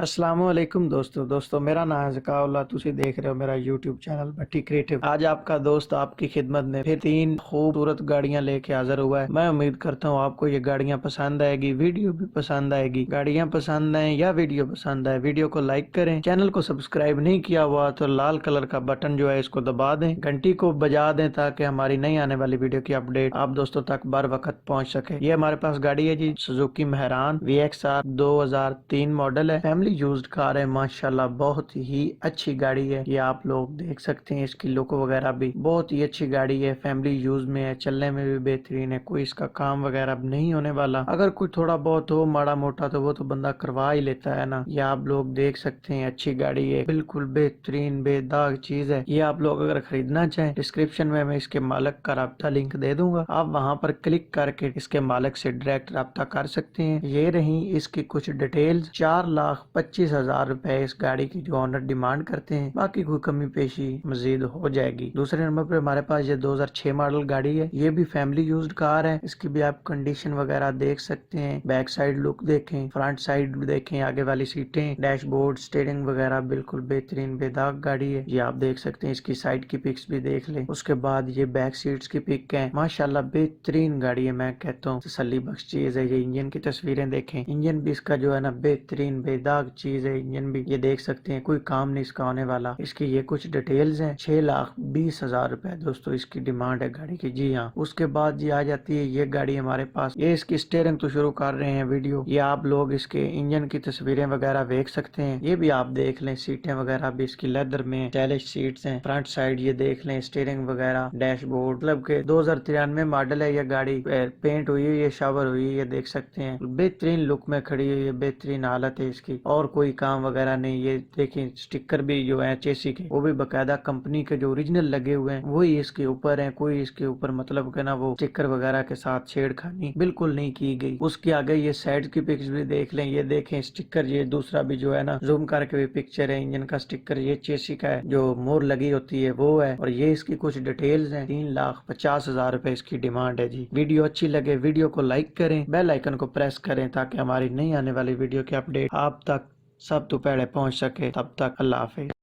السلام علیکم دوستو میرا نام ہے ذکاءاللہ، تسی دیکھ رہے ہو میرا یوٹیوب چینل بھٹی کریٹو۔ آج آپ کا دوست آپ کی خدمت میں پھر 3 خوبصورت گاڑیاں لے کے حاضر ہوا ہے۔ میں امید کرتا ہوں آپ کو یہ گاڑیاں پسند آئے گی، ویڈیو بھی پسند آئے گی۔ گاڑیاں پسند آئیں یا ویڈیو پسند آئے، ویڈیو کو لائک کریں، چینل کو سبسکرائب نہیں کیا ہوا تو لال کلر کا بٹن جو ہے اس کو دبا دیں، گھنٹی کو بجا دیں تاکہ ہماری نئی آنے والی ویڈیو کی اپڈیٹ آپ دوستوں تک بر وقت پہنچ سکے۔ یہ ہمارے پاس گاڑی ہے جی سوزوکی مہران VXR 2003 ماڈل ہے، فیملی یوزڈ کار ہے، ماشاءاللہ بہت ہی اچھی گاڑی ہے۔ یہ آپ لوگ دیکھ سکتے ہیں، اس کی لک وغیرہ بھی بہت ہی اچھی گاڑی ہے، فیملی یوز میں ہے، چلنے میں بھی بہترین ہے، کوئی اس کا کام وغیرہ نہیں ہونے والا۔ اگر کوئی تھوڑا بہت ہو ماڑا موٹا تو وہ تو بندہ کروا ہی لیتا ہے نا۔ یہ آپ لوگ دیکھ سکتے ہیں، اچھی گاڑی ہے، بالکل بہترین بے داغ چیز ہے۔ یہ آپ لوگ اگر خریدنا چاہیں ڈسکرپشن میں اس کے مالک کا رابطہ لنک دے دوں گا، آپ وہاں پر کلک کر کے اس کے مالک سے ڈائریکٹ رابطہ کر سکتے ہیں۔ یہ رہی اس کی کچھ ڈیٹیلز۔ 4,25,000 روپے اس گاڑی کی جو آنر ڈیمانڈ کرتے ہیں، باقی کوئی کمی پیشی مزید ہو جائے گی۔ دوسرے نمبر پہ ہمارے پاس یہ 2006 ماڈل گاڑی ہے، یہ بھی فیملی یوزڈ کار ہے۔ اس کی بھی آپ کنڈیشن وغیرہ دیکھ سکتے ہیں، بیک سائیڈ لک دیکھیں، فرنٹ سائیڈ دیکھیں، آگے والی سیٹیں، ڈیش بورڈ، سٹیئرنگ وغیرہ بالکل بہترین بے داغ گاڑی ہے۔ یہ آپ دیکھ سکتے ہیں، اس کی سائیڈ کی پکس بھی دیکھ لیں۔ اس کے بعد یہ بیک سیٹس کی پک ہے، ماشاءاللہ بہترین گاڑی ہے، میں کہتا ہوں تسلی بخش چیز ہے۔ یہ انجن کی تصویریں دیکھیں، انجن بھی اس کا جو ہے نا بہترین بے داغ چیز ہے، انجن بھی یہ دیکھ سکتے ہیں، کوئی کام نہیں اس کا ہونے والا۔ اس کی یہ کچھ ڈیٹیلز ہیں، 6,20,000 روپے دوستو اس کی ڈیمانڈ ہے گاڑی کی۔ جی ہاں، اس کے بعد یہ آ جاتی ہے یہ گاڑی ہمارے پاس۔ یہ اس کی سٹیئرنگ تو شروع کر رہے ہیں ویڈیو، یہ آپ لوگ اس کے انجن کی تصویریں وغیرہ دیکھ سکتے ہیں، یہ بھی آپ دیکھ لیں، سیٹیں وغیرہ بھی اس کی لیدر میں اسٹائلش سیٹس ہیں، فرنٹ سائیڈ یہ دیکھ لیں، سٹیئرنگ وغیرہ، ڈیش بورڈ، مطلب کہ 2093 ماڈل ہے یہ گاڑی، پینٹ ہوئی ہے، یہ شاور ہوئی ہے، یہ دیکھ سکتے ہیں، بہترین لک میں کھڑی ہوئی ہے، بہترین حالت ہے اس کی، اور کوئی کام وغیرہ نہیں۔ یہ دیکھیں سٹیکر بھی جو ہے چیسی کے، وہ بھی باقاعدہ کمپنی کے جو اوریجنل لگے ہوئے ہیں وہی اس کے اوپر ہیں، کوئی اس کے اوپر مطلب کہ نا وہ سٹیکر وغیرہ کے ساتھ چھیڑ خانی بالکل نہیں کی گئی۔ اس کے آگے یہ سائڈ کی پکس بھی دیکھ لیں، یہ دیکھیں سٹیکر، یہ دوسرا بھی جو ہے نا زوم کر کے بھی پکچر ہے، انجن کا سٹیکر، یہ چیسی کا ہے جو مور لگی ہوتی ہے وہ ہے، اور یہ اس کی کچھ ڈیٹیلز ہیں۔ 3,50,000 روپے اس کی ڈیمانڈ ہے جی۔ ویڈیو اچھی لگے ویڈیو کو لائک کریں، بیل آئیکن کو پریس کریں تاکہ ہماری نئی آنے والی ویڈیو کی اپڈیٹ آپ تک سب تو پہلے پہنچ سکے۔ تب تک اللہ حافظ۔